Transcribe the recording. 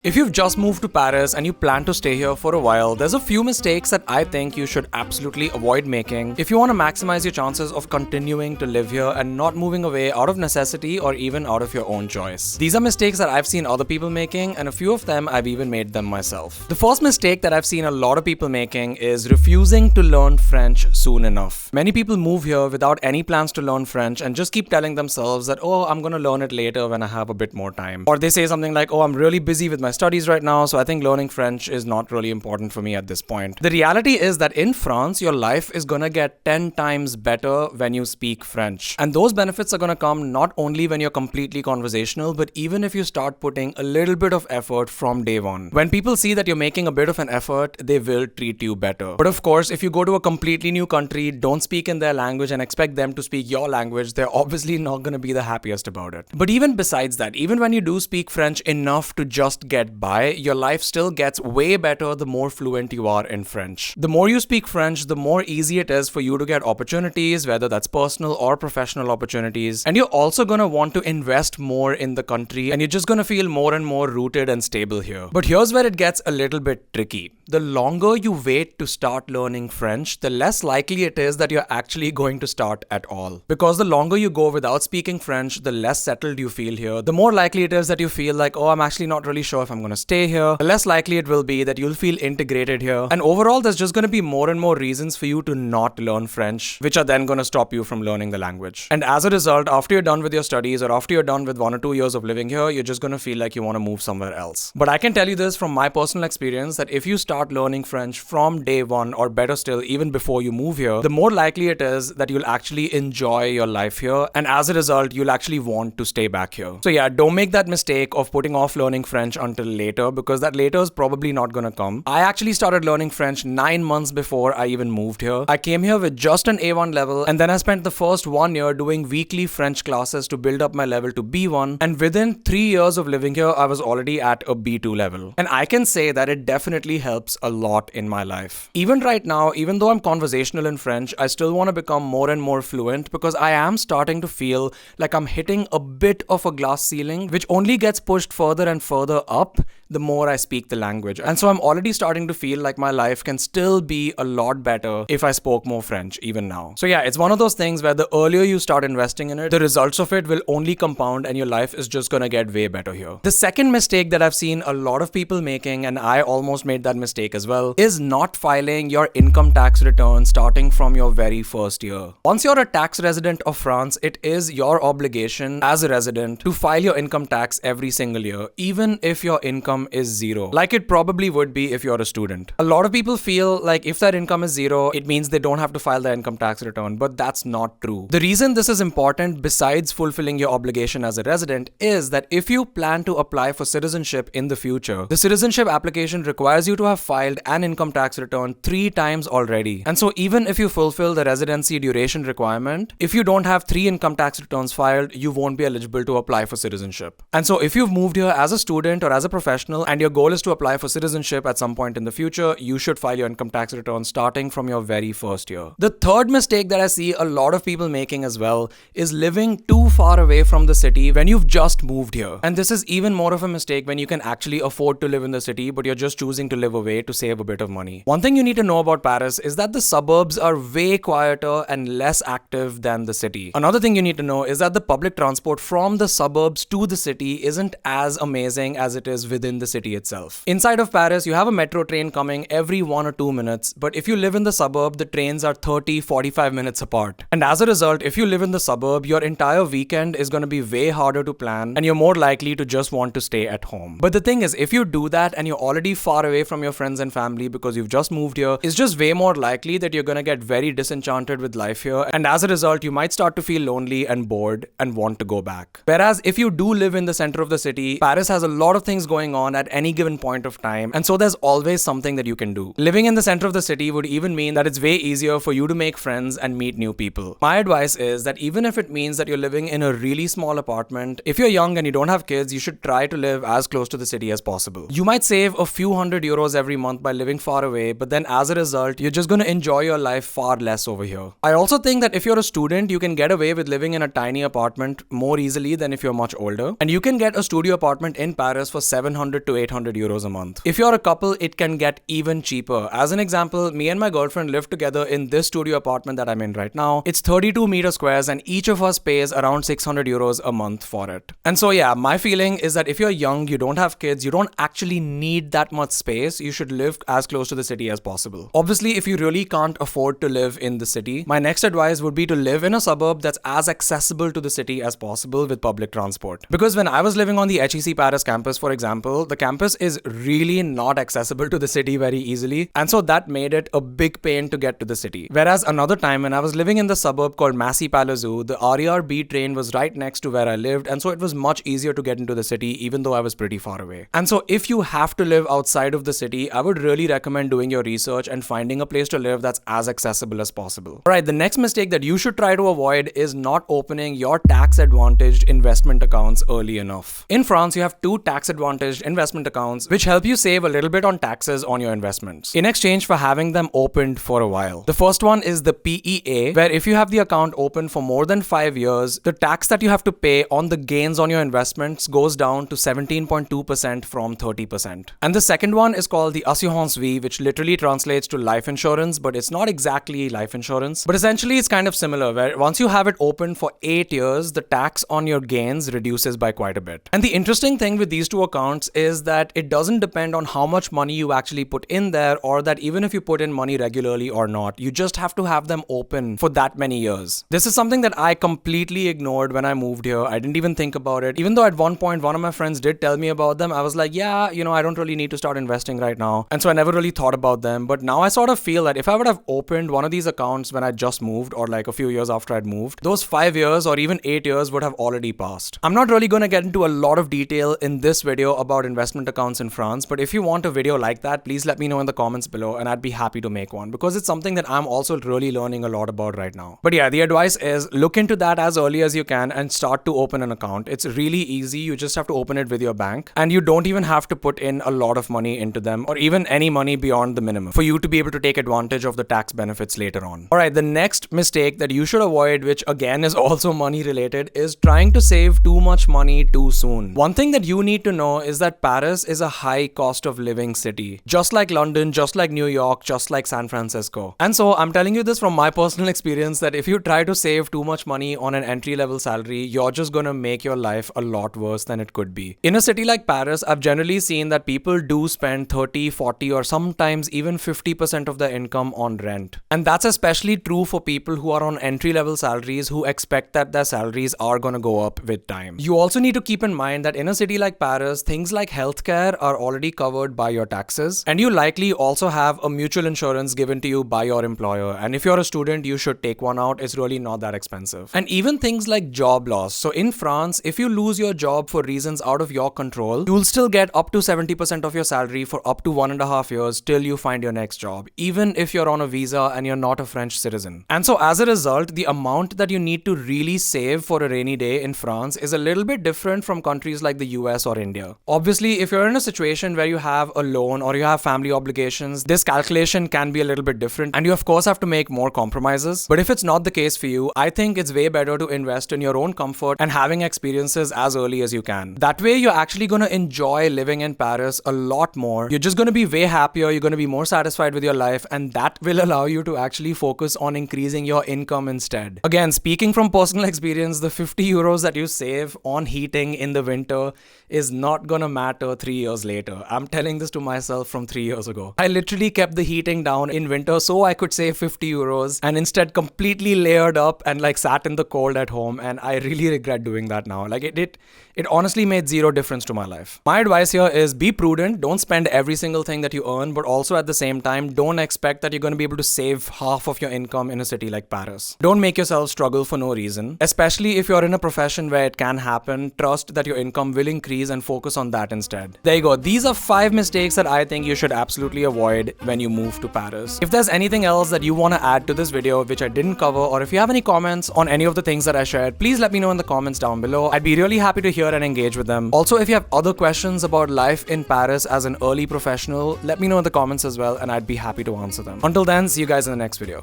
If you've just moved to Paris and you plan to stay here for a while, there's a few mistakes that I think you should absolutely avoid making if you want to maximize your chances of continuing to live here and not moving away out of necessity or even out of your own choice. These are mistakes that I've seen other people making, and a few of them I've even made them myself. The first mistake that I've seen a lot of people making is refusing to learn French soon enough. Many people move here without any plans to learn French and just keep telling themselves that, oh, I'm gonna learn it later when I have a bit more time. Or they say something like, oh, I'm really busy with my studies right now, so I think learning French is not really important for me at this point. The reality is that in France, your life is gonna get 10 times better when you speak French. And those benefits are gonna come not only when you're completely conversational, but even if you start putting a little bit of effort from day one. When people see that you're making a bit of an effort, they will treat you better. But of course, if you go to a completely new country, don't speak in their language and expect them to speak your language, they're obviously not gonna be the happiest about it. But even besides that, even when you do speak French enough to just get by, your life still gets way better the more fluent you are in French. The more you speak French, the more easy it is for you to get opportunities, whether that's personal or professional opportunities. And you're also gonna want to invest more in the country, and you're just gonna feel more and more rooted and stable here. But here's where it gets a little bit tricky. The longer you wait to start learning French, the less likely it is that you're actually going to start at all. Because the longer you go without speaking French, the less settled you feel here. The more likely it is that you feel like, oh, I'm actually not really sure if I'm gonna stay here. The less likely it will be that you'll feel integrated here. And overall, there's just gonna be more and more reasons for you to not learn French, which are then gonna stop you from learning the language. And as a result, after you're done with your studies or after you're done with 1 or 2 years of living here, you're just gonna feel like you wanna move somewhere else. But I can tell you this from my personal experience that if you start learning French from day one, or better still, even before you move here, the more likely it is that you'll actually enjoy your life here. And as a result, you'll actually want to stay back here. So yeah, don't make that mistake of putting off learning French until later, because that later is probably not gonna come. I actually started learning French 9 months before I even moved here. I came here with just an A1 level, and then I spent the first 1 year doing weekly French classes to build up my level to B1, and within 3 years of living here, I was already at a B2 level. And I can say that it definitely helps a lot in my life. Even right now, even though I'm conversational in French, I still want to become more and more fluent, because I am starting to feel like I'm hitting a bit of a glass ceiling, which only gets pushed further and further up the more I speak the language. And so I'm already starting to feel like my life can still be a lot better if I spoke more French even now. So yeah, it's one of those things where the earlier you start investing in it, the results of it will only compound, and your life is just gonna get way better here. The second mistake that I've seen a lot of people making, and I almost made that mistake as well, is not filing your income tax return starting from your very first year. Once you're a tax resident of France, it is your obligation as a resident to file your income tax every single year, even if your income is zero, like it probably would be if you're a student. A lot of people feel like if their income is zero, it means they don't have to file their income tax return, but that's not true. The reason this is important, besides fulfilling your obligation as a resident, is that if you plan to apply for citizenship in the future, the citizenship application requires you to have filed an income tax return 3 times already. And so even if you fulfill the residency duration requirement, if you don't have 3 income tax returns filed, you won't be eligible to apply for citizenship. And so if you've moved here as a student or as a professional, and your goal is to apply for citizenship at some point in the future, you should file your income tax return starting from your very first year. The third mistake that I see a lot of people making as well is living too far away from the city when you've just moved here. And this is even more of a mistake when you can actually afford to live in the city, but you're just choosing to live away to save a bit of money. One thing you need to know about Paris is that the suburbs are way quieter and less active than the city. Another thing you need to know is that the public transport from the suburbs to the city isn't as amazing as it is within the city itself. Inside of Paris, you have a metro train coming every 1 or 2 minutes, but if you live in the suburb, the trains are 30-45 minutes apart. And as a result, if you live in the suburb, your entire weekend is going to be way harder to plan, and you're more likely to just want to stay at home. But the thing is, if you do that and you're already far away from your friends and family because you've just moved here, it's just way more likely that you're going to get very disenchanted with life here, and as a result, you might start to feel lonely and bored and want to go back. Whereas if you do live in the center of the city, Paris has a lot of things going on at any given point of time, and so there's always something that you can do. Living in the center of the city would even mean that it's way easier for you to make friends and meet new people. My advice is that even if it means that you're living in a really small apartment, if you're young and you don't have kids, you should try to live as close to the city as possible. You might save a few €100 every month by living far away, but then as a result, you're just going to enjoy your life far less over here. I also think that if you're a student, you can get away with living in a tiny apartment more easily than if you're much older, and you can get a studio apartment in Paris for €700 600 to 800 euros a month. If you're a couple, it can get even cheaper. As an example, me and my girlfriend live together in this studio apartment that I'm in right now. It's 32 meter squares and each of us pays around 600 euros a month for it. And so yeah, my feeling is that if you're young, you don't have kids, you don't actually need that much space, you should live as close to the city as possible. Obviously, if you really can't afford to live in the city, my next advice would be to live in a suburb that's as accessible to the city as possible with public transport. Because when I was living on the HEC Paris campus, for example, the campus is really not accessible to the city very easily, and so that made it a big pain to get to the city. Whereas another time when I was living in the suburb called Massy-Palaiseau, the RER-B train was right next to where I lived, and so it was much easier to get into the city even though I was pretty far away. And so if you have to live outside of the city, I would really recommend doing your research and finding a place to live that's as accessible as possible. Alright, the next mistake that you should try to avoid is not opening your tax-advantaged investment accounts early enough. In France, you have two tax-advantaged investment accounts which help you save a little bit on taxes on your investments in exchange for having them opened for a while. The first one is the PEA, where if you have the account open for more than 5 years, the tax that you have to pay on the gains on your investments goes down to 17.2% from 30%. And the second one is called the Assurance Vie, which literally translates to life insurance, but it's not exactly life insurance. But essentially it's kind of similar, where once you have it open for 8 years, the tax on your gains reduces by quite a bit. And the interesting thing with these two accounts is that it doesn't depend on how much money you actually put in there, or that even if you put in money regularly or not, you just have to have them open for that many years. This is something that I completely ignored when I moved here. I didn't even think about it. Even though at one point one of my friends did tell me about them, I was like, yeah, I don't really need to start investing right now. And so I never really thought about them. But now I sort of feel that if I would have opened one of these accounts when I just moved, or like a few years after I'd moved, those 5 years or even 8 years would have already passed. I'm not really going to get into a lot of detail in this video about investment accounts in France, but if you want a video like that, please let me know in the comments below and I'd be happy to make one, because it's something that I'm also really learning a lot about right now. But yeah, the advice is look into that as early as you can and start to open an account. It's really easy. You just have to open it with your bank, and you don't even have to put in a lot of money into them, or even any money beyond the minimum, for you to be able to take advantage of the tax benefits later on. Alright, the next mistake that you should avoid, which again is also money related, is trying to save too much money too soon. One thing that you need to know is that Paris is a high cost of living city, just like London, just like New York, just like San Francisco. And so I'm telling you this from my personal experience, that if you try to save too much money on an entry-level salary, you're just gonna make your life a lot worse than it could be. In a city like Paris, I've generally seen that people do spend 30, 40, or sometimes even 50% of their income on rent. And that's especially true for people who are on entry-level salaries, who expect that their salaries are gonna go up with time. You also need to keep in mind that in a city like Paris, things like healthcare are already covered by your taxes, and you likely also have a mutual insurance given to you by your employer. And if you're a student, you should take one out. It's really not that expensive. And even things like job loss. So in France, if you lose your job for reasons out of your control, you'll still get up to 70% of your salary for up to 1.5 years till you find your next job, even if you're on a visa and you're not a French citizen. And so as a result, the amount that you need to really save for a rainy day in France is a little bit different from countries like the US or India. Obviously, if you're in a situation where you have a loan or you have family obligations, this calculation can be a little bit different, and you of course have to make more compromises. But if it's not the case for you, I think it's way better to invest in your own comfort and having experiences as early as you can. That way, you're actually going to enjoy living in Paris a lot more. You're just going to be way happier, you're going to be more satisfied with your life, and that will allow you to actually focus on increasing your income instead. Again, speaking from personal experience, the 50 euros that you save on heating in the winter is not gonna matter 3 years later. I'm telling this to myself from 3 years ago. I literally kept the heating down in winter so I could save 50 euros, and instead completely layered up and like sat in the cold at home, and I really regret doing that now. Like it honestly made zero difference to my life. My advice here is be prudent, don't spend every single thing that you earn, but also at the same time, don't expect that you're going to be able to save half of your income in a city like Paris. Don't make yourself struggle for no reason, especially if you're in a profession where it can happen. Trust that your income will increase and focus on that instead. There you go. These are 5 mistakes that I think you should absolutely avoid when you move to Paris. If there's anything else that you want to add to this video which I didn't cover, or if you have any comments on any of the things that I shared, please let me know in the comments down below. I'd be really happy to hear and engage with them. Also, if you have other questions about life in Paris as an early professional, let me know in the comments as well, and I'd be happy to answer them. Until then, see you guys in the next video.